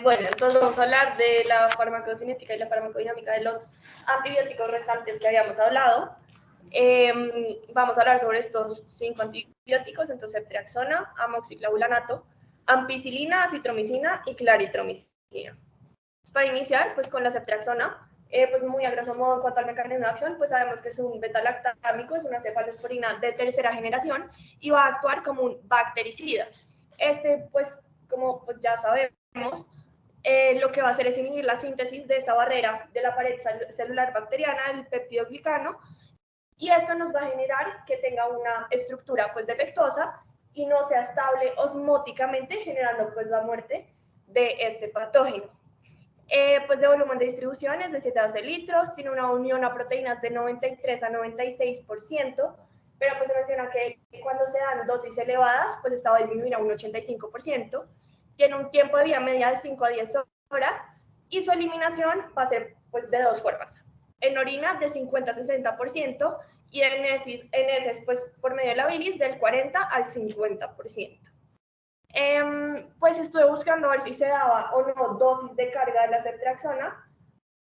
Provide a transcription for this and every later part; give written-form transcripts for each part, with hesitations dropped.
Bueno, entonces vamos a hablar de la farmacocinética y la farmacodinámica de los antibióticos restantes que habíamos hablado. Vamos a hablar sobre estos 5 antibióticos, entonces ceftriaxona, amoxiclavulanato, ampicilina, acitromicina y claritromicina. Para iniciar, pues con la ceftriaxona, pues muy a grosso modo en cuanto al mecanismo de acción, pues sabemos que es un beta-lactámico, es una cefalosporina de tercera generación y va a actuar como un bactericida. Pues como pues ya sabemos, lo que va a hacer es inhibir la síntesis de esta barrera de la pared celular bacteriana, el peptidoglicano, y esto nos va a generar que tenga una estructura pues defectuosa y no sea estable osmóticamente, generando pues la muerte de este patógeno. Pues de volumen de distribución es de 7 a 12 litros, tiene una unión a proteínas de 93 a 96%, pero pues se menciona que cuando se dan dosis elevadas, pues esta va a disminuir a un 85%, tiene un tiempo de vida media de 5 a 10 horas y su eliminación va a ser pues de 2 formas. En orina de 50 a 60% y en heces pues por medio de la bilis del 40 al 50%. Pues estuve buscando a ver si se daba o no dosis de carga de la ceftriaxona.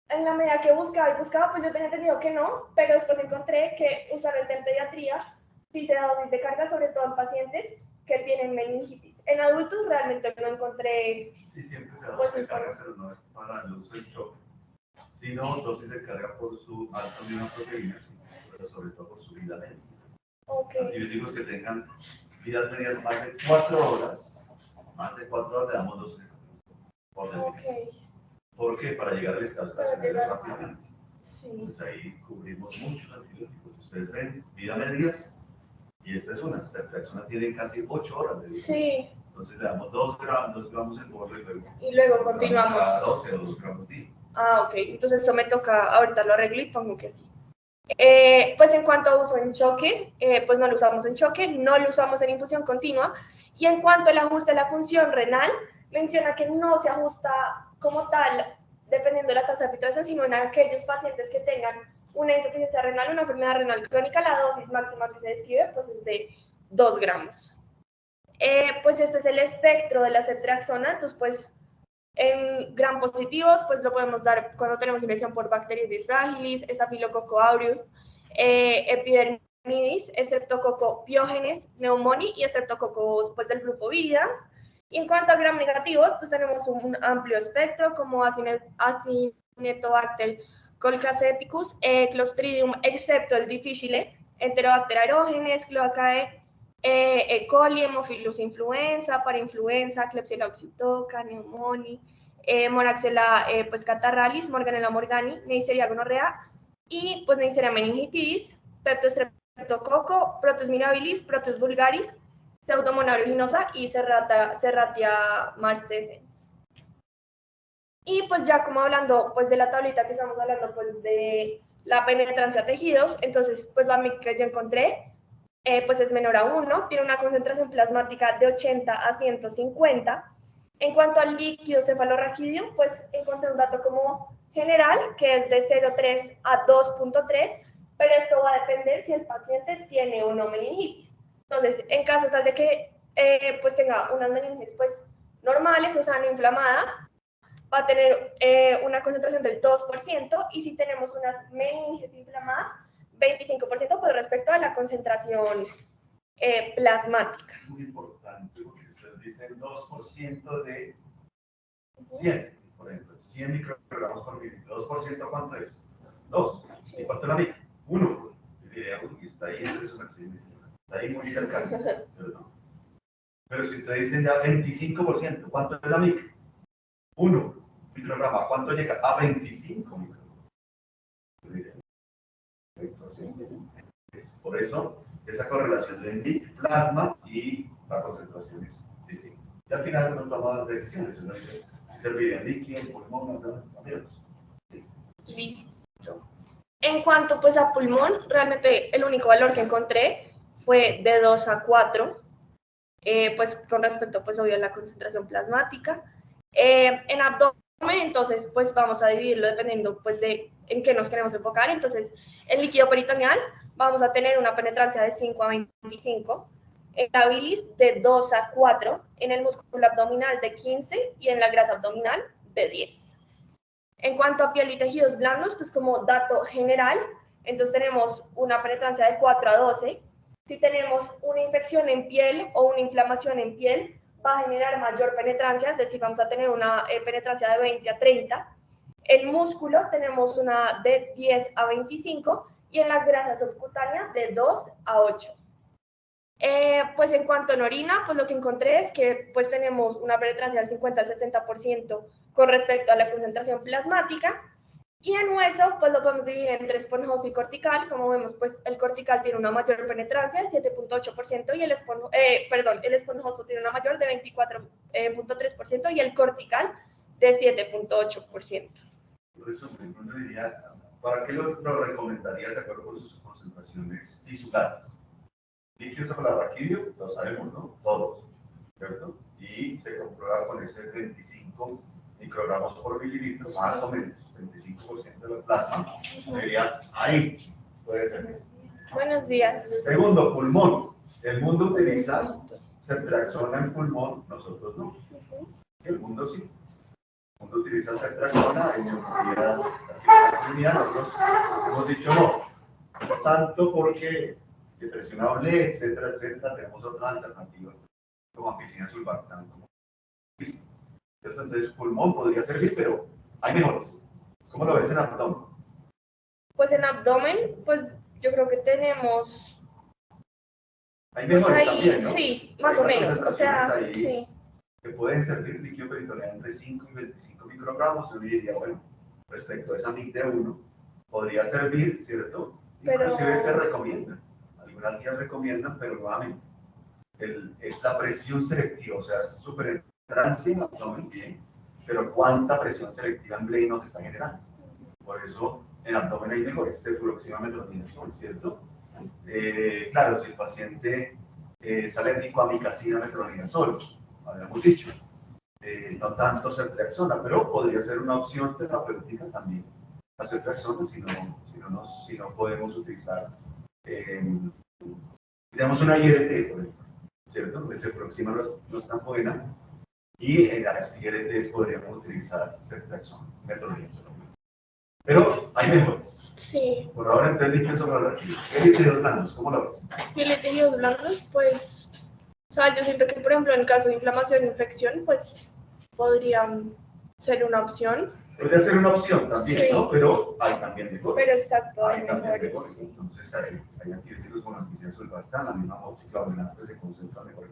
En la medida que buscaba y buscaba, pues yo tenía entendido que no, pero después encontré que usualmente en pediatría sí se da dosis de carga, sobre todo en pacientes que tienen meningitis. En adultos realmente no encontré... Sí, siempre se da dosis de carga, pero no es para el uso del choque, sino dosis de carga por su alta unión a proteínas, pero sobre todo por su vida media. Antibióticos que tengan vidas medias más de 4 horas, le damos dosis por definición. ¿Por qué? Para llegar al estado estacionario rápidamente. Sí. Pues ahí cubrimos muchos antibióticos. Ustedes ven, vida medias, y esta es una. Ceftriaxona tiene casi 8 horas de vida. Sí. Entonces le damos 2 gramos en polvo y luego continuamos. Cada 12 o 2 gramos día. Ok. Entonces eso me toca, ahorita lo arreglo y pongo que sí. Pues en cuanto a uso en choque, pues no lo usamos en choque, no lo usamos en infusión continua. Y en cuanto al ajuste de la función renal, menciona que no se ajusta como tal, dependiendo de la tasa de filtración, sino en aquellos pacientes que tengan una insuficiencia renal, una enfermedad renal crónica, la dosis máxima que se describe pues es de 2 gramos. Pues este es el espectro de la ceftriaxona, entonces pues en gram positivos, pues lo podemos dar cuando tenemos infección por Bacteroides fragilis, Staphylococcus aureus, Epidermidis, Streptococcus pyogenes, Pneumoniae y Streptococcus pues, del grupo Viridans. Y en cuanto a gram negativos, pues tenemos un amplio espectro como Acinetobacter colchicum, Clostridium, excepto el difficile, Enterobacter aerogenes, Cloacae, E. coli, Haemophilus influenza, parainfluenza, Klebsiella oxytoca, Pneumoniae, Moraxella pues catarrhalis, Morganella morgani, Neisseria gonorrea y pues Neisseria meningitidis, Peptostreptococo, Proteus mirabilis, Proteus vulgaris, Pseudomonas aeruginosa y Serratia marcescens. Y pues ya como hablando pues de la tablita que estamos hablando pues de la penetrancia a tejidos, entonces pues la MIC que yo encontré pues es menor a 1, tiene una concentración plasmática de 80 a 150. En cuanto al líquido cefalorraquídeo, pues encontré un dato como general, que es de 0,3 a 2,3, pero esto va a depender si el paciente tiene o no meningitis. Entonces, en caso tal de que pues tenga unas meningitis pues normales, o sea, no inflamadas, va a tener una concentración del 2%, y si tenemos unas meningitis inflamadas, 25% con respecto a la concentración plasmática. Es muy importante porque ustedes dicen 2% de 100, por ejemplo, 100 microgramos por mililitro. ¿2% cuánto es? 2. ¿Y cuánto es la mic? 1. Y está ahí entre su máximo. Está ahí muy cercano. Pero no. Pero si ustedes dicen ya 25%, ¿cuánto es la mic? 1 micrograma. ¿Cuánto llega? A 25 microgramos. Por eso, esa correlación de MIC, plasma y la concentración es distinta. Y al final uno toma las decisiones. Uno dice si serviría líquido, pulmón, amigos. Sí. Listo. En cuanto pues a pulmón, realmente el único valor que encontré fue de 2 a 4, pues con respecto pues obvio a la concentración plasmática. En abdomen, entonces pues vamos a dividirlo dependiendo pues de en qué nos queremos enfocar. Entonces, en líquido peritoneal vamos a tener una penetrancia de 5 a 25, en la bilis de 2 a 4, en el músculo abdominal de 15 y en la grasa abdominal de 10. En cuanto a piel y tejidos blandos, pues como dato general, entonces tenemos una penetrancia de 4 a 12. Si tenemos una infección en piel o una inflamación en piel, va a generar mayor penetrancia, es decir, vamos a tener una penetrancia de 20 a 30. En músculo tenemos una de 10 a 25 y en la grasa subcutánea de 2 a 8. Pues en cuanto a orina, pues lo que encontré es que pues tenemos una penetrancia del 50 al 60% con respecto a la concentración plasmática. Y en hueso, pues lo podemos dividir entre esponjoso y cortical. Como vemos, pues el cortical tiene una mayor penetrancia, de 7.8%, y el esponjoso tiene una mayor de 24.3% y el cortical de 7.8%. Por eso, uno diría, ¿para qué lo recomendaría de acuerdo con sus concentraciones tisulares? Líquidos para raquidio, lo sabemos, ¿no? Todos, ¿cierto? Y se comprueba con ese 25 microgramos por mililitro, más o menos, 25% de la plasma, sería ahí, puede ser. Buenos días. Segundo, pulmón. El mundo utiliza ceftriaxona en pulmón, nosotros no. El mundo sí. El mundo utiliza ceftriaxona en neumonía, nosotros hemos dicho no. Por tanto, porque depresión doble, etcétera, etcétera, tenemos otras alternativas, como ampicilina sulbactam. Entonces, pulmón podría servir, pero hay mejores. ¿Cómo lo ves en abdomen? Pues en abdomen, pues yo creo que tenemos... Hay mejores ahí, también, ¿no? Sí, más o menos. O sea, ahí sí. Que pueden servir líquido peritoneal entre 5 y 25 microgramos. Yo diría, bueno, respecto a esa MIC de 1, podría servir, ¿cierto? Pero... Inclusive se recomienda. Algunas guías recomiendan, pero nuevamente, es la presión selectiva, o sea, es superentrancia en abdomen, bien, pero ¿cuánta presión selectiva en BLEI nos está generando? Por eso en abdomen hay mejores, cefuroximia ¿cierto? Claro, si el paciente es alérgico a micacina, metronidazol, habíamos dicho, no tanto ceftriaxona, pero podría ser una opción terapéutica también la ceftriaxona si no podemos utilizar, digamos, una IRT, por ejemplo, ¿cierto? Donde cefuroxima no es tan buena, y en las IRTs podríamos utilizar ceftriaxona, metronidazol. Pero hay mejores. Sí. Por ahora entendí que eso para aquí. Piel y tejidos blandos, ¿cómo lo ves? Piel y tejidos blandos, pues, o sea, yo siento que, por ejemplo, en caso de inflamación o infección, pues, podrían ser una opción. Podría ser una opción también, sí. ¿no? Pero hay también mejores. Pero exacto, hay también mejores. Sí. Entonces hay antibióticos con ampicilina sulbactam, la misma moxiclavulinasa que se concentra mejor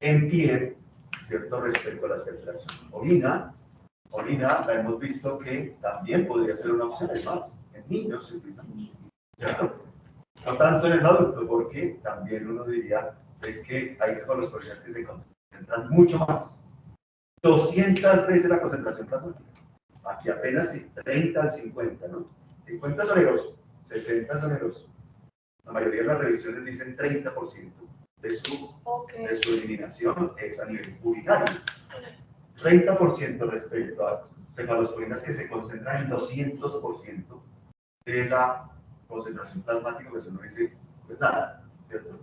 en piel, ¿cierto? Respecto a la ceftriaxona. Orina, la hemos visto que también podría ser una opción, además, en niños se utiliza mucho, ¿cierto? No tanto en el adulto, porque también uno diría, es que hay cefalosporinas que se concentran mucho más, 200 veces la concentración plasmática. Aquí apenas 30 al 50, ¿no? 50 es oneroso, 60 es oneroso. La mayoría de las revisiones dicen 30% de su eliminación es a nivel urinario. 30% respecto a cefalosporinas que se concentran en 200% de la concentración plasmática, pues uno dice, pues nada, ¿cierto?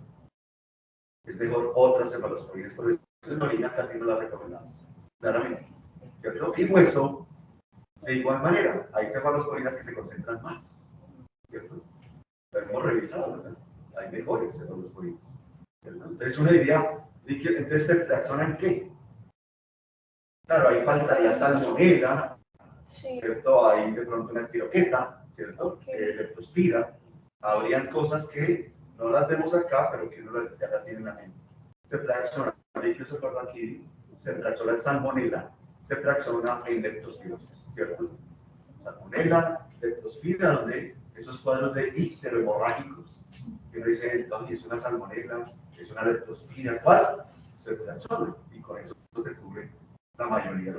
Es mejor otras cefalosporinas, por eso en orina casi no la recomendamos, claramente, ¿cierto? Y hueso, de igual manera, hay cefalosporinas que se concentran más, ¿cierto? Lo hemos revisado, ¿verdad? Hay mejores cefalosporinas, ¿cierto? Entonces uno diría, entonces ceftriaxona ¿en qué? Claro, ahí faltaría salmonela, ¿cierto? Hay de pronto una espiroqueta, ¿cierto? Leptospira. Habrían cosas que no las vemos acá, pero que uno ya las tiene en la mente. Ceftriaxona, aquí, ceftriaxona en salmonela, ceftriaxona en leptospirosis, ¿cierto? Salmonela, leptospira, donde esos cuadros de icterohemorrágicos, que uno dice, es una salmonela, es una leptospira, ¿cuál? Ceftriaxona, y con eso se cubre la mayoría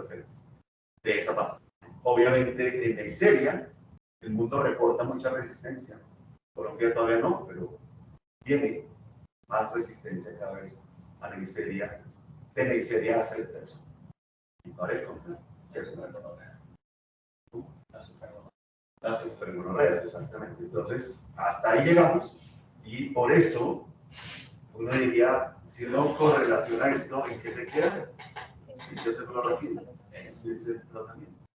de esa parte. Obviamente en Neisseria, el mundo reporta mucha resistencia. Colombia todavía no, pero tiene más resistencia cada vez a Neisseria, de Neisseria a ceftriaxona. Y para el contrario, que es una gonorrea. Las supergonorreas, exactamente. Entonces, hasta ahí llegamos, y por eso uno diría, si uno correlaciona esto, ¿en qué se queda? ¿En qué se lo rápido? Ese es el tratamiento.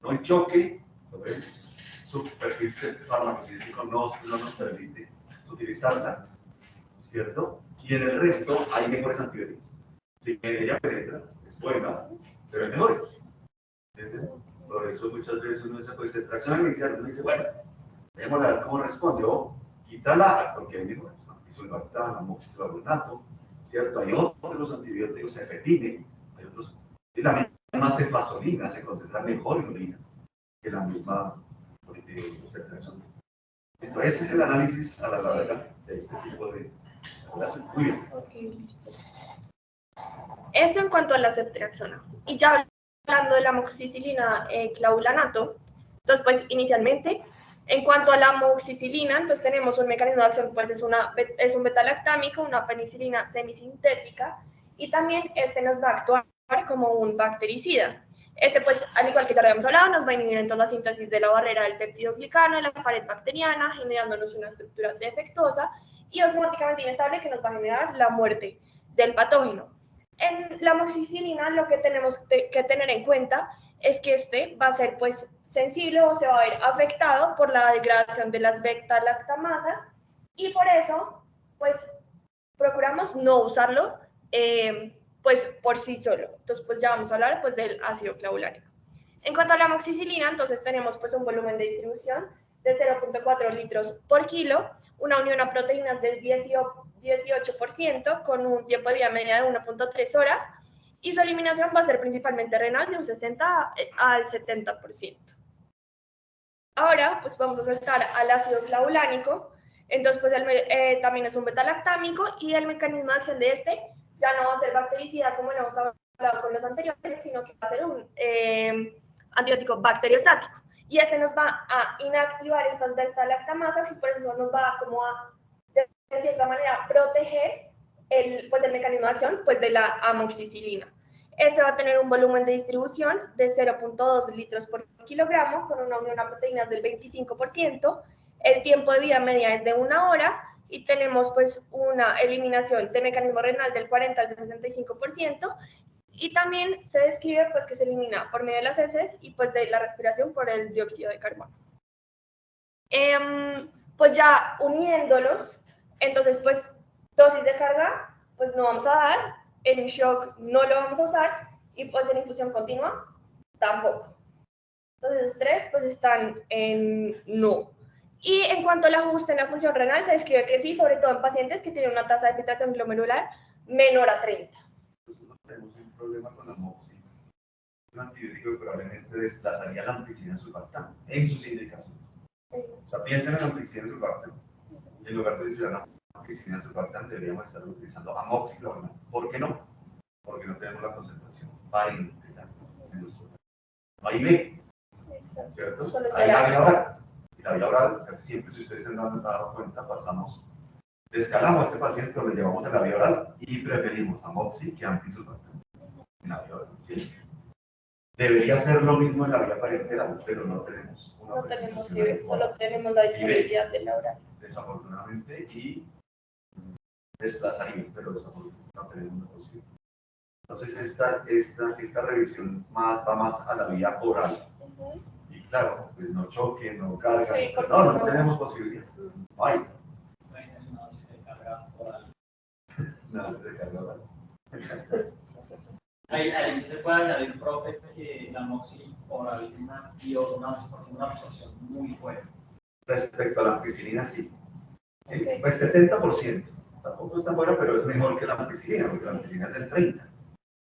No hay choque, ¿lo ven? Su perfil farmacocinético no nos permite utilizarla, ¿cierto? Y en el resto hay mejores antibióticos. Si ella penetra, es buena, pero hay mejores. ¿Entiendes? Por eso muchas veces uno dice, pues extracción inicial, uno dice, bueno, vamos a ver cómo responde, o quítala, porque hay mejores, sulbactam, amoxiclavunato, ¿cierto? Hay otros antibióticos, cefepime, hay otros, y la misma cefazolina se concentra mejor en orina que la misma extracción. Esto ese es el análisis a la larga de este tipo de relación. Muy bien. Okay, listo. Eso en cuanto a la ceftriaxona. Y ya hablando de la amoxicilina clavulanato, entonces pues inicialmente, en cuanto a la amoxicilina, entonces tenemos un mecanismo de acción, pues es un betalactámico, una penicilina semisintética, y también este nos va a actuar como un bactericida. Este, pues, al igual que ya lo habíamos hablado, nos va a inhibir entonces la síntesis de la barrera del peptidoglicano en la pared bacteriana, generándonos una estructura defectuosa y osmóticamente inestable que nos va a generar la muerte del patógeno. En la amoxicilina lo que tenemos que tener en cuenta es que este va a ser pues sensible o se va a ver afectado por la degradación de las beta-lactamasas y por eso pues procuramos no usarlo pues por sí solo. Entonces pues ya vamos a hablar pues del ácido clavulánico. En cuanto a la amoxicilina, entonces tenemos pues un volumen de distribución de 0.4 litros por kilo, una unión a proteínas del 18% con un tiempo de vida media de 1.3 horas y su eliminación va a ser principalmente renal de un 60 al 70%. Ahora pues vamos a saltar al ácido clavulánico. Entonces pues también es un betalactámico y el mecanismo de acción de este ya no va a ser bactericida como lo hemos hablado con los anteriores, sino que va a ser un antibiótico bacteriostático. Y este nos va a inactivar estas beta-lactamasas y por eso nos va como a, de cierta manera, proteger el mecanismo de acción pues, de la amoxicilina. Este va a tener un volumen de distribución de 0.2 litros por kilogramo con una unión a proteínas del 25%. El tiempo de vida media es de 1 hora y tenemos pues una eliminación de mecanismo renal del 40 al 65%. Y también se describe pues, que se elimina por medio de las heces y pues, de la respiración por el dióxido de carbono. Pues ya uniéndolos, entonces pues dosis de carga pues no vamos a dar, en shock no lo vamos a usar y pues en infusión continua tampoco. Entonces los tres pues están en no. Y en cuanto al ajuste en la función renal, se describe que sí, sobre todo en pacientes que tienen una tasa de filtración glomerular menor a 30. Nosotros tenemos un problema con la moxi. Un antibiótico que probablemente desplazaría la ampicilina sulbactam en sus indicaciones. O sea, piensen en la ampicilina sulbactam. En lugar de utilizar la ampicilina sulbactam, deberíamos estar utilizando amoxiclavunato. ¿Por qué no? Porque no tenemos la concentración parenteral en nuestro cuerpo. No hay B, ¿cierto? Hay la vía oral. Y la vía oral, casi siempre, si ustedes se han dado cuenta, escalamos a este paciente, lo llevamos a la vía oral y preferimos amoxi que antisulbactam en la vía oral. ¿Sí? Debería ser lo mismo en la vía parenteral, pero no tenemos una no tenemos CIB, solo tenemos la disponibilidad de la oral. Desafortunadamente, y desplazaría, pero desafortunadamente no tenemos una posibilidad. Entonces, esta revisión va más a la vía oral. Y claro, pues no choque, no carga. Sí, pues no tenemos posibilidad. No hay. No se carga oral. No se carga oral. Ahí se puede añadir, profe, que la moxi oral tiene una absorción muy buena. Respecto a la ampicilina, sí. ¿Sí? Okay. Pues 70%. Tampoco está buena, pero es mejor que la ampicilina, porque la ampicilina es del 30%.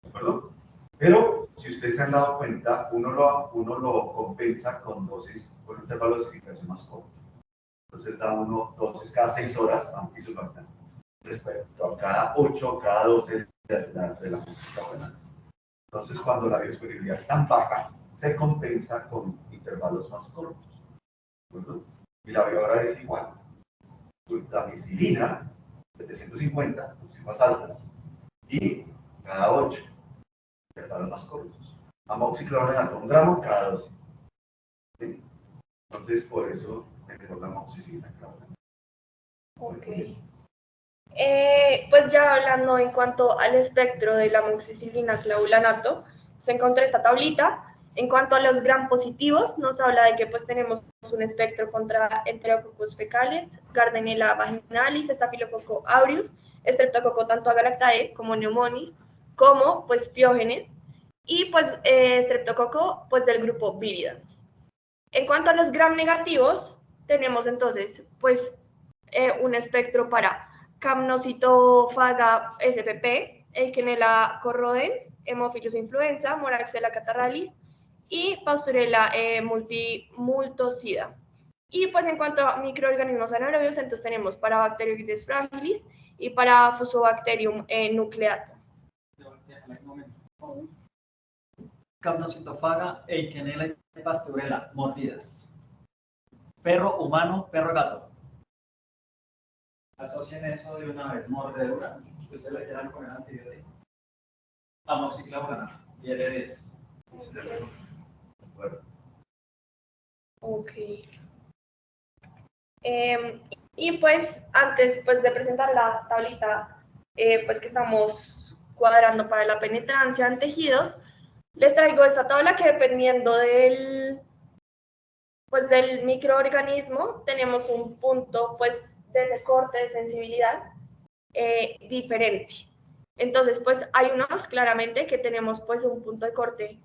¿De acuerdo? Pero, si ustedes se han dado cuenta, uno lo compensa con dosis, con un intervalo de dosificación más corto. Entonces da uno dosis cada 6 horas antisulbactam respecto a cada 8, cada 12 de la amoxiclavunato. Entonces, cuando la biodisponibilidad es tan baja, se compensa con intervalos más cortos. ¿Verdad? Y la vía oral es igual. Sultamicilina, 750, dosis más altas, y cada 8, intervalos más cortos. Amoxiclavunato, 1 gramo cada 12. ¿Sí? Entonces, por eso mejor la amoxicilina clavulanato. Ok. Pues ya hablando en cuanto al espectro de la amoxicilina clavulanato, se encontró esta tablita. En cuanto a los gram positivos, nos habla de que pues tenemos un espectro contra Enterococcus fecales, Gardnerella vaginalis, Staphylococcus aureus, Streptococcus tanto agalactae como Pneumoniis, como pues Piógenes, y pues Streptococcus pues del grupo Viridans. En cuanto a los gram negativos, tenemos entonces pues un espectro para Capnocitofaga spp, Eikenella corrodens, Haemophilus influenza, Moraxella catarrhalis y Pasteurella multocida. Y pues en cuanto a microorganismos anaerobios, entonces tenemos para Bacteroides fragilis y para Fusobacterium nucleatum. Capnocitofaga, Eikenella y Pasteurella, mordidas. Perro humano, perro gato. Asocien eso de una vez, mordedura, que ustedes le quieran poner antibiótico. Amoxiclavulanato, y el Ok. Y pues antes pues, de presentar la tablita pues, que estamos cuadrando para la penetrancia en tejidos, les traigo esta tabla que dependiendo del microorganismo tenemos un punto pues, de ese corte de sensibilidad diferente. Entonces, pues hay unos claramente que tenemos pues un punto de corte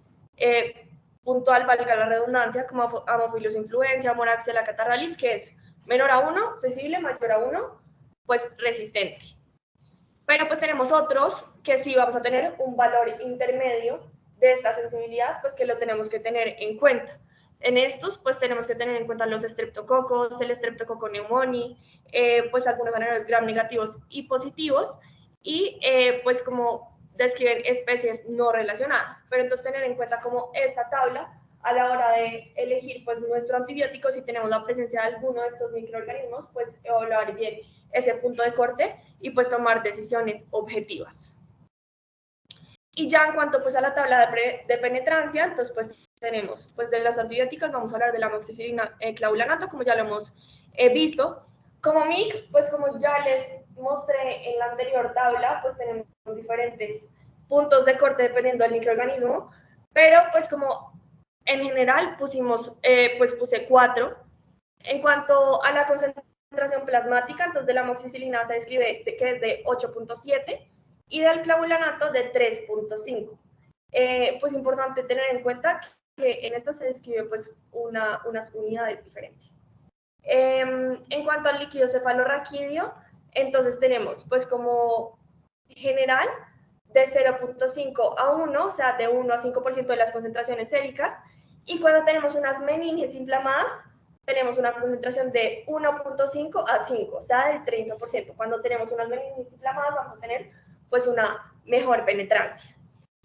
puntual, valga la redundancia, como Haemophilus influenza, Moraxella catarrhalis, que es menor a 1, sensible, mayor a 1, pues resistente. Pero pues tenemos otros que sí vamos a tener un valor intermedio de esta sensibilidad, pues que lo tenemos que tener en cuenta. En estos, pues tenemos que tener en cuenta los estreptococos, el Streptococcus pneumoniae, pues algunos anaerobios gram negativos y positivos, y pues como describen especies no relacionadas. Pero entonces tener en cuenta como esta tabla a la hora de elegir pues nuestro antibiótico, si tenemos la presencia de alguno de estos microorganismos, pues evaluar bien ese punto de corte y pues tomar decisiones objetivas. Y ya en cuanto pues a la tabla de penetrancia, entonces pues tenemos pues de los antibióticos, vamos a hablar de la amoxicilina clavulanato, como ya lo hemos visto. Como MIC, pues como ya les mostré en la anterior tabla, pues tenemos diferentes puntos de corte dependiendo del microorganismo, pero pues como en general puse 4. En cuanto a la concentración plasmática, entonces de la amoxicilina se describe que es de 8.7 y del clavulanato de 3.5. Pues importante tener en cuenta que en esta se describe pues unas unidades diferentes. En cuanto al líquido cefalorraquídeo, entonces tenemos pues como general de 0.5 a 1, o sea, de 1 a 5% de las concentraciones séricas, y cuando tenemos unas meninges inflamadas, tenemos una concentración de 1.5 a 5, o sea, del 30%. Cuando tenemos unas meninges inflamadas, vamos a tener pues una mejor penetrancia.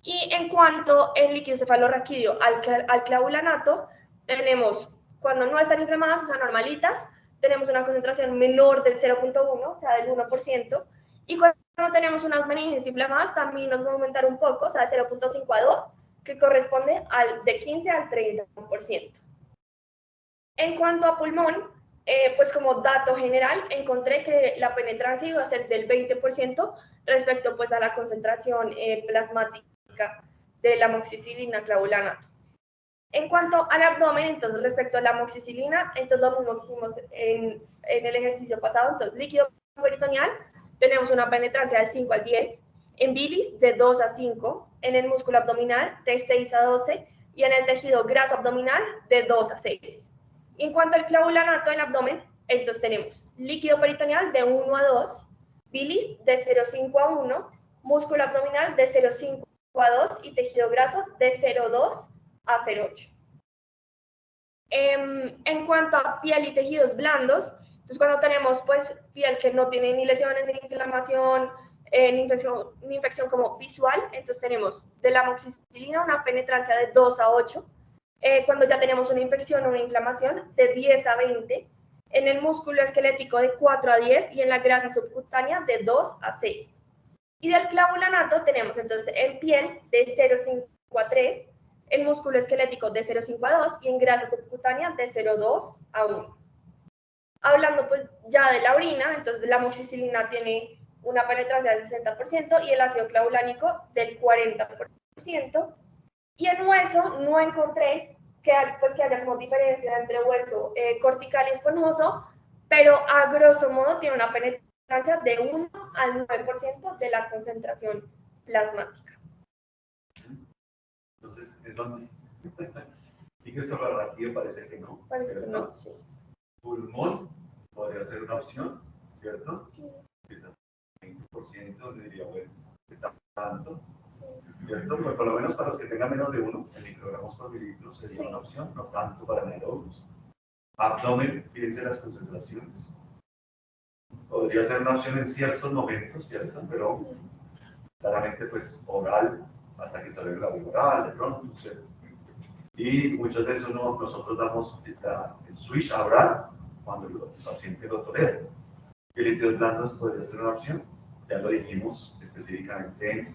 Y en cuanto al líquido cefalorraquídeo al clavulanato, tenemos, cuando no están inflamadas, o sea, normalitas, tenemos una concentración menor del 0.1, o sea, del 1%, y cuando tenemos unas meninges inflamadas, también nos va a aumentar un poco, o sea, de 0.5 a 2, que corresponde de 15 al 30%. En cuanto a pulmón, pues como dato general, encontré que la penetrancia iba a ser del 20% respecto pues a la concentración plasmática de la amoxicilina clavulanato. En cuanto al abdomen, entonces respecto a la amoxicilina, entonces lo mismo que hicimos en el ejercicio pasado, entonces líquido peritoneal, tenemos una penetrancia del 5 al 10, en bilis de 2 a 5, en el músculo abdominal de 6 a 12 y en el tejido graso abdominal de 2 a 6. En cuanto al clavulanato del abdomen, entonces tenemos líquido peritoneal de 1 a 2, bilis de 0,5 a 1, músculo abdominal de 0,5 a 2 y tejido graso de 0,2 a 0,8. En cuanto a piel y tejidos blandos, entonces cuando tenemos pues piel que no tiene ni lesiones, ni inflamación, ni infección como visual, entonces tenemos de la amoxicilina una penetrancia de 2 a 8, cuando ya tenemos una infección o una inflamación de 10 a 20, en el músculo esquelético de 4 a 10 y en la grasa subcutánea de 2 a 6. Y del clavulanato tenemos entonces en piel de 0,5 a 3, el músculo esquelético de 0,5 a 2 y en grasa subcutánea de 0,2 a 1. Hablando pues ya de la orina, entonces la amoxicilina tiene una penetrancia del 60% y el ácido clavulánico del 40%. Y en hueso no encontré que haya como diferencia entre hueso cortical y esponjoso, pero a grosso modo tiene una penetrancia de 1 al 9% de la concentración plasmática. Entonces, ¿en dónde? Y que aquí parece que no. Parece que no, sí. Pulmón podría ser una opción, ¿cierto? Quizás 20% diría, bueno, está tanto, ¿cierto? Pues por lo menos para los que tengan menos de 1 en microgramos por mililitro sería una opción, no tanto para anaerobios. Abdomen, fíjense las concentraciones. Podría ser una opción en ciertos momentos, ¿cierto? Pero claramente, pues, oral, hasta que tolere la vía oral, de pronto, ¿cierto? Y muchas veces nosotros damos el switch a oral cuando el paciente lo tolera. El líquidos blandos podría ser una opción, ya lo dijimos específicamente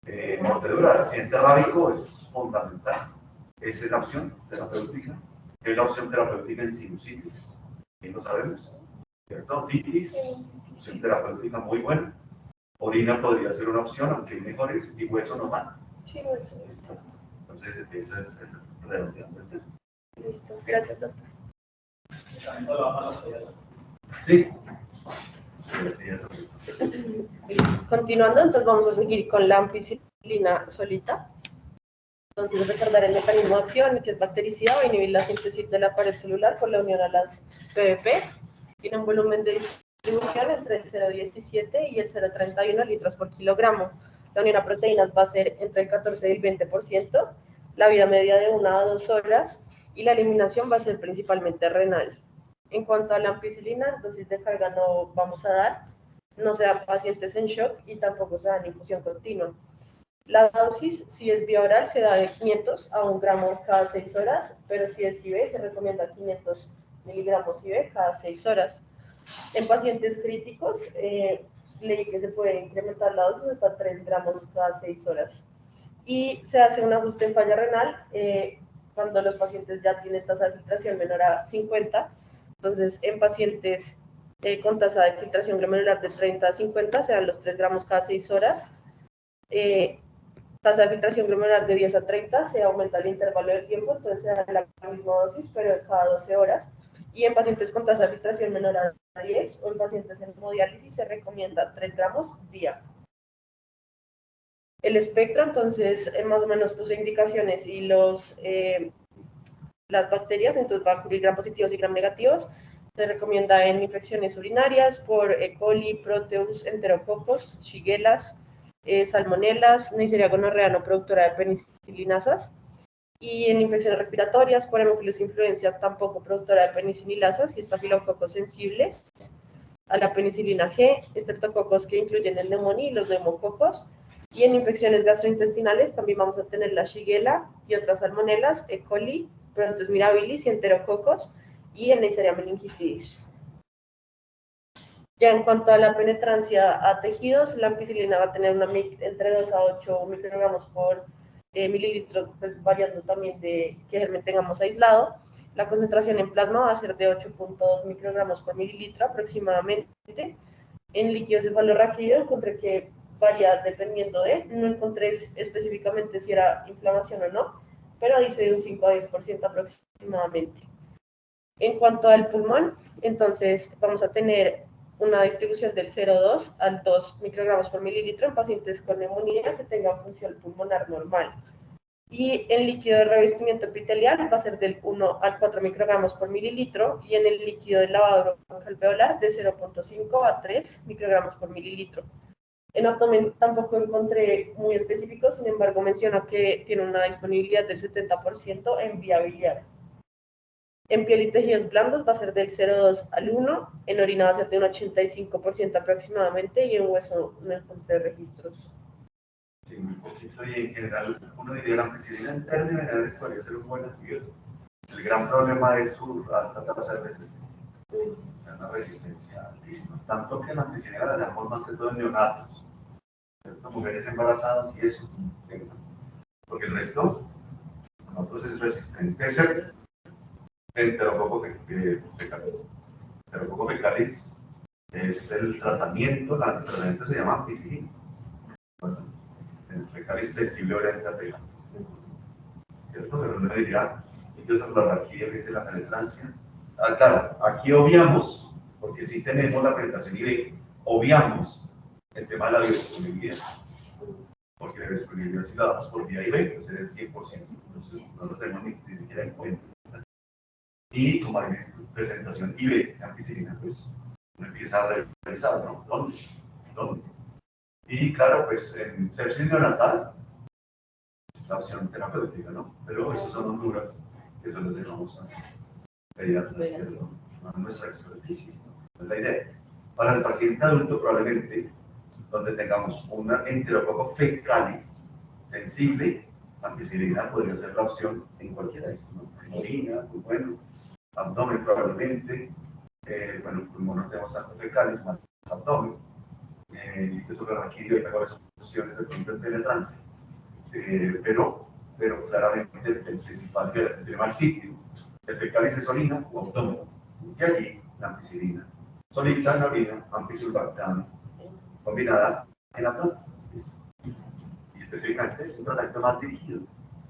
en mordedura. El accidente rábico es fundamental. Esa es la opción terapéutica. Es la opción terapéutica en sinusitis, y lo sabemos, ¿cierto? Titis, opción terapéutica muy buena. Orina podría ser una opción, aunque hay mejores, y hueso no va. Sí, hueso. ¿Listo? Entonces, esa es el redondeando el tema. Listo, gracias, doctor. Sí. Continuando, entonces vamos a seguir con la ampicilina solita. Entonces, recordar el mecanismo de acción, que es bactericida, va a inhibir la síntesis de la pared celular por la unión a las PBPs. Tiene un volumen de distribución entre el 0,17 y el 0,31 litros por kilogramo. La unión a proteínas va a ser entre el 14 y el 20%, la vida media de 1 a 2 horas, y la eliminación va a ser principalmente renal. En cuanto a la ampicilina, dosis de carga no vamos a dar, no se dan pacientes en shock y tampoco se da en infusión continua. La dosis, si es vía oral, se da de 500 a 1 gramo cada 6 horas, pero si es IV, se recomienda 500 miligramos IV cada 6 horas. En pacientes críticos, leí que se puede incrementar la dosis hasta 3 gramos cada 6 horas. Y se hace un ajuste en falla renal cuando los pacientes ya tienen tasa de filtración menor a 50. Entonces, en pacientes con tasa de filtración glomerular de 30 a 50, se dan los 3 gramos cada 6 horas. Tasa de filtración glomerular de 10 a 30, se aumenta el intervalo de tiempo, entonces se da la misma dosis, pero cada 12 horas. Y en pacientes con tasa de filtración menor a 10 o en pacientes en hemodiálisis se recomienda 3 gramos día. El espectro, entonces, más o menos puse indicaciones y las bacterias, entonces va a cubrir gram positivos y gram negativos. Se recomienda en infecciones urinarias por E. coli, Proteus, enterococos, shigellas, salmonelas, Neisseria gonorrea no productora de penicilinasas. Y en infecciones respiratorias por Haemophilus influenza, tampoco productora de penicilinasas y estafilococos sensibles a la penicilina G, estreptococos que incluyen el neumonía y los neumococos. Y en infecciones gastrointestinales también vamos a tener la Shigella y otras salmonelas, E. coli, Proteus mirabilis y enterococos, y en Neisseria meningitidis. Ya en cuanto a la penetrancia a tejidos, la ampicilina va a tener una entre 2 a 8 microgramos por mililitro, pues variando también de qué germen tengamos aislado. La concentración en plasma va a ser de 8.2 microgramos por mililitro aproximadamente. En líquido cefalorraquídeo encontré que varía dependiendo no encontré específicamente si era inflamación o no, pero dice de un 5 a 10% aproximadamente. En cuanto al pulmón, entonces vamos a tener una distribución del 0,2 al 2 microgramos por mililitro en pacientes con neumonía que tengan función pulmonar normal. Y en líquido de revestimiento epitelial va a ser del 1 al 4 microgramos por mililitro y en el líquido de lavado alveolar de 0.5 a 3 microgramos por mililitro. En abdomen tampoco encontré muy específico, sin embargo menciona que tiene una disponibilidad del 70% en vía biliar. En piel y tejidos blandos va a ser del 0,2 al 1, en orina va a ser de un 85% aproximadamente y en hueso no encontré registros. Sí, muy poquito y en general uno diría la ampicilina en términos generales podría ser un buen antibiótico. El gran problema es su alta tasa de resistencia. Una resistencia altísima. Tanto que la ampicilina la damos más que todo en neonatos, mujeres embarazadas y eso, porque el resto nosotros es resistente. Excepto enterococo fecalis. Enterococo fecalis es el tratamiento, el tratamiento se llama ampicilina. Bueno, el Fecalix sensible oriente a pegar. ¿Cierto? Pero uno diría, entonces aquí dice la penetrancia. Ah, claro, aquí obviamos, porque sí tenemos la penetración y obviamos el tema de la biodisponibilidad. Porque la biodisponibilidad si la damos por vía IV, pues es el 100%. Entonces no lo tenemos ni siquiera en cuenta. Y como hay presentación IV de ampicilina, pues uno empieza a revisar, ¿no? ¿Dónde? Y claro, pues en sepsis neonatal es la opción terapéutica, ¿no? Pero esas son honduras que solo dejamos a pediatras, a nuestra experticia, ¿no? Es la idea. Para el paciente adulto, probablemente, donde tengamos una enterococo fecalis sensible, ampicilina podría ser la opción en cualquiera de estos, ¿no? En orina, muy bueno, abdomen probablemente, bueno, pulmón no tenemos tanto fecalis, más abdomen, líquido raquídeo y mejores opciones de pronto en penetrancia. Pero claramente el principal, el primer sitio, el fecalis es orina o abdomen, y aquí la ampicilina. Solita en la orina, ampicilbactam, combinada en abdomen. Y específicamente es un tratamiento más dirigido,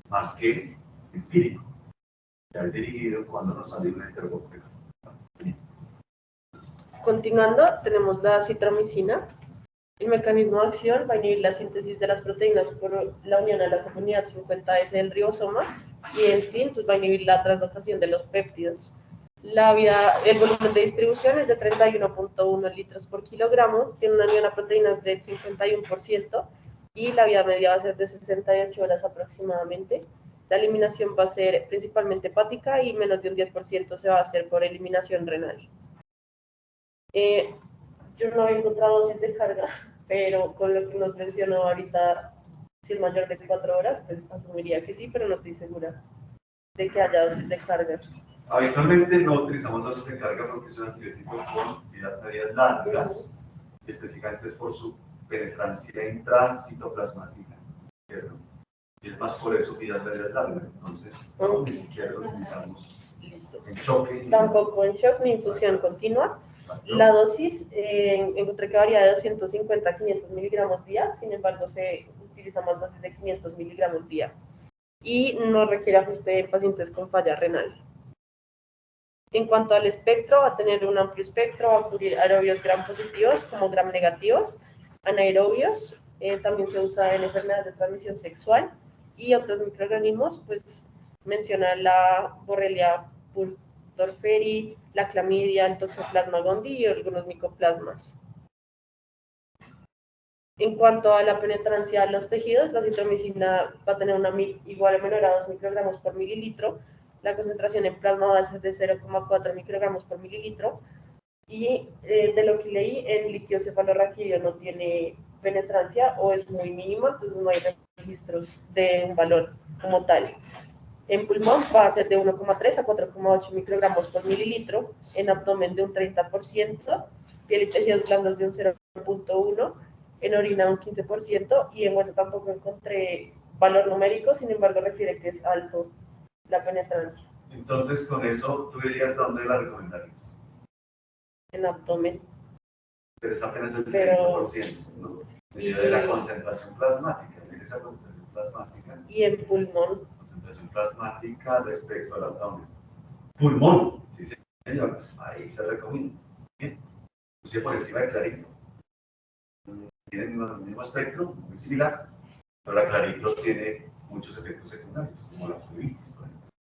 más que empírico. Ya es dirigido cuando nos sale una enterococo. Continuando, tenemos la citromicina. El mecanismo de acción va a inhibir la síntesis de las proteínas por la unión a la subunidad 50S del ribosoma y en sí, entonces va a inhibir la translocación de los péptidos. El volumen de distribución es de 31.1 litros por kilogramo, tiene una unión a proteínas del 51% y la vida media va a ser de 68 horas aproximadamente. La eliminación va a ser principalmente hepática y menos de un 10% se va a hacer por eliminación renal. Yo no he encontrado dosis de carga, pero con lo que nos mencionó ahorita, si es mayor de 4 horas, pues asumiría que sí, pero no estoy segura de que haya dosis de carga. Habitualmente no utilizamos dosis de carga porque es un antibiótico con vidas largas, y específicamente es por su penetrancia intracitoplasmática, ¿cierto? Y es más por eso vidas largas, entonces ni siquiera lo utilizamos en choque. Tampoco en shock ni infusión continua. La dosis encontré que varía de 250 a 500 miligramos día, sin embargo se utiliza más dosis de 500 miligramos día y no requiere ajuste en pacientes con falla renal. En cuanto al espectro, va a tener un amplio espectro, va a cubrir aerobios gram positivos como gram negativos, anaerobios, también se usa en enfermedades de transmisión sexual y otros microorganismos, pues menciona la Borrelia burgdorferi, la clamidia, el toxoplasma gondii y algunos micoplasmas. En cuanto a la penetrancia de los tejidos, la citromicina va a tener una igual o menor a 2 microgramos por mililitro. La concentración en plasma va a ser de 0,4 microgramos por mililitro. Y de lo que leí, el líquido cefalorraquídeo no tiene penetrancia o es muy mínima, entonces no hay registros de un valor como tal. En pulmón va a ser de 1,3 a 4,8 microgramos por mililitro, en abdomen de un 30%, piel y tejidos blandos de un 0,1%, en orina un 15% y en hueso tampoco encontré valor numérico, sin embargo refiere que es alto la penetrancia. Entonces con eso, ¿tú dirías dónde la recomendarías? En abdomen. Pero es apenas el 30%, ¿no? De la concentración plasmática, de esa concentración plasmática. Y en pulmón. Concentración plasmática respecto al abdomen. Pulmón, sí señor, ahí se recomienda. Bien, puse por encima de clarito. Tienen el mismo espectro, muy similar, pero la clarito tiene muchos efectos secundarios, como la fluiditis,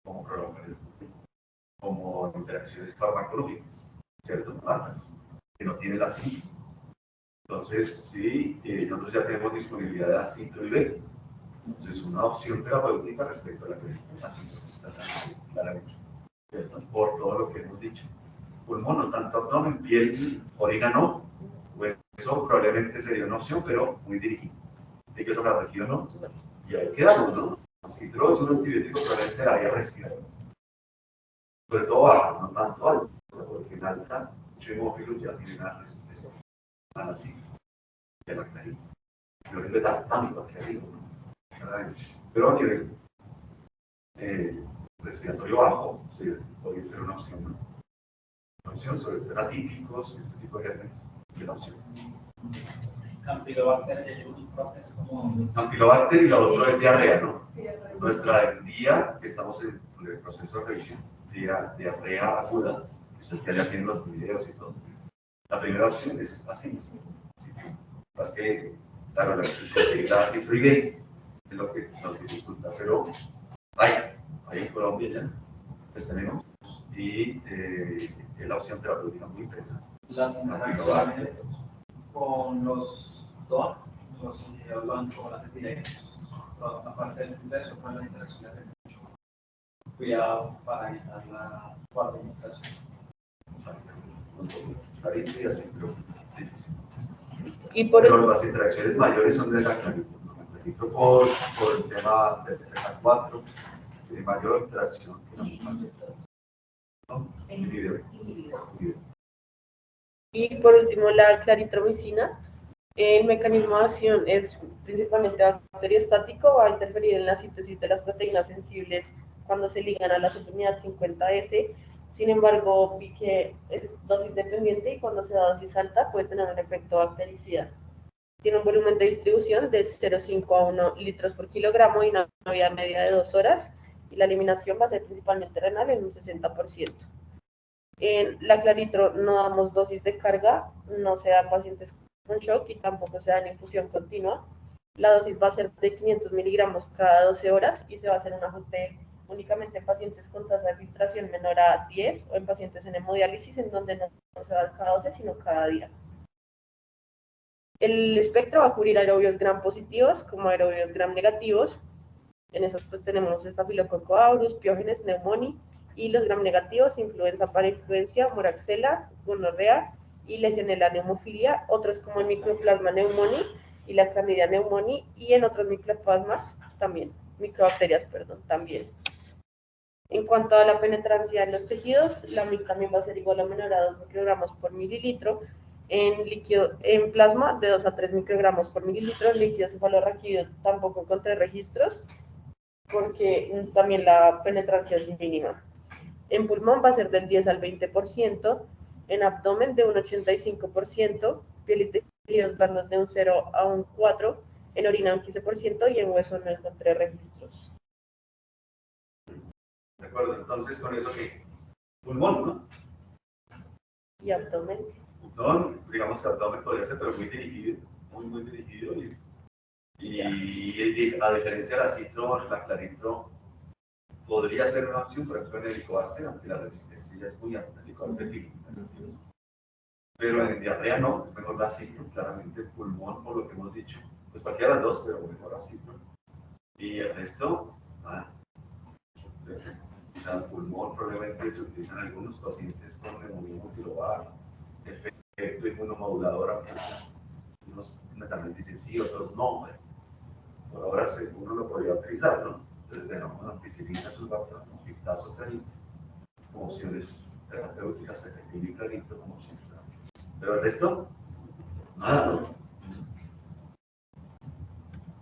como prolongar, como interacciones farmacológicas, ¿cierto? Marcas, que no tiene la cinta. Entonces, sí, nosotros ya tenemos disponibilidad de acito y B. Entonces, una opción terapéutica respecto a la penetración, claramente, ¿cierto? Por todo lo que hemos dicho. Pulmón, no tanto abdomen, piel, orina no. Pues eso probablemente sería una opción, pero muy dirigida. De que eso la región no. Y ahí quedamos, ¿no? Si tú es un antibiótico, probablemente la vía respiratoria. Sobre todo baja, no tanto alto, porque en alta, muchos hemófilos ya tienen una resistencia a la cita, y a la clarina. No es betánico aquí arriba, ¿no? Pero a nivel respiratorio bajo, sí, podría ser una opción, ¿no? opción, sobre todo atípicos, este tipo de gérmenes, de la opción. Campylobacter jejuni es como... Campylobacter y la otra es diarrea, ¿no? Nuestra día, que estamos en el proceso de revisión, diarrea aguda, ustedes que ya tienen los videos y todo. La primera opción es así. Más que, claro, conseguir la citrigate es lo que nos dificulta, pero hay en Colombia ya, pues tenemos, y es la opción terapéutica muy interesante. Las interacciones con los DON, los individuos blanco-chocolate directos, aparte de eso, con las interacciones de mucho cuidado para evitar la coadministración. Clarito y así, pero difícil. Pero las interacciones mayores son de la clarito. Clarito por el tema del TK4, de mayor interacción que la misma. Y por último, la claritromicina. El mecanismo de acción es principalmente bacteriostático, va a interferir en la síntesis de las proteínas sensibles cuando se ligan a la subunidad 50S. Sin embargo, vi que es dosis dependiente y cuando se da dosis alta puede tener un efecto bactericida. Tiene un volumen de distribución de 0,5 a 1 litros por kilogramo y una vida media de 2 horas. Y la eliminación va a ser principalmente renal en un 60%. En la claritro no damos dosis de carga, no se da en pacientes con shock y tampoco se da en infusión continua. La dosis va a ser de 500 miligramos cada 12 horas y se va a hacer un ajuste únicamente en pacientes con tasa de filtración menor a 10 o en pacientes en hemodiálisis en donde no se da cada 12 sino cada día. El espectro va a cubrir aerobios gram positivos como aerobios gram negativos. En esos pues tenemos Staphylococcus aureus, Piógenes, Pneumoniae, y los gram negativos, influenza para influencia, moraxella, gonorrea y legionela pneumofilia, otros como el microplasma pneumoniae y la clamidia pneumoniae, y en otros microplasmas también, microbacterias, perdón, también. En cuanto a la penetrancia en los tejidos, la MIC también va a ser igual o menor a 2 microgramos por mililitro, en plasma de 2 a 3 microgramos por mililitro, en líquido cefalorraquídeo tampoco encontré registros, porque también la penetrancia es mínima. En pulmón va a ser del 10 al 20%, en abdomen de un 85%, piel y tejidos blandos de un 0 a un 4%, en orina un 15% y en hueso no encontré registros. De acuerdo, entonces con eso que pulmón, ¿no? Y abdomen. Pulmón, digamos que abdomen podría ser, pero muy dirigido, muy dirigido. Y a diferencia de la citro, la claritro podría ser una opción, por ejemplo, en el helicobacter, aunque la resistencia ya es muy alta, el helicobacter. Pero en diarrea no, es mejor la citro, claramente el pulmón, por lo que hemos dicho. Pues cualquiera de las dos, pero mejor la citro. Y el resto, el pulmón probablemente se utiliza en algunos pacientes con neumonía multilobar, efecto inmunomodulador, aunque unos también dicen sí, otros no. Por ahora uno lo podría utilizar, ¿no? Entonces dejamos ampicilina, sulfato, pictazotril como opciones terapéuticas, efectivo y clarito como opciones. Pero el resto, nada, ¿no?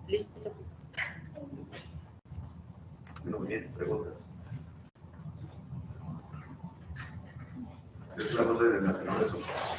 Listo. Bueno, muy bien, preguntas. Yo te la voy a relacionar eso.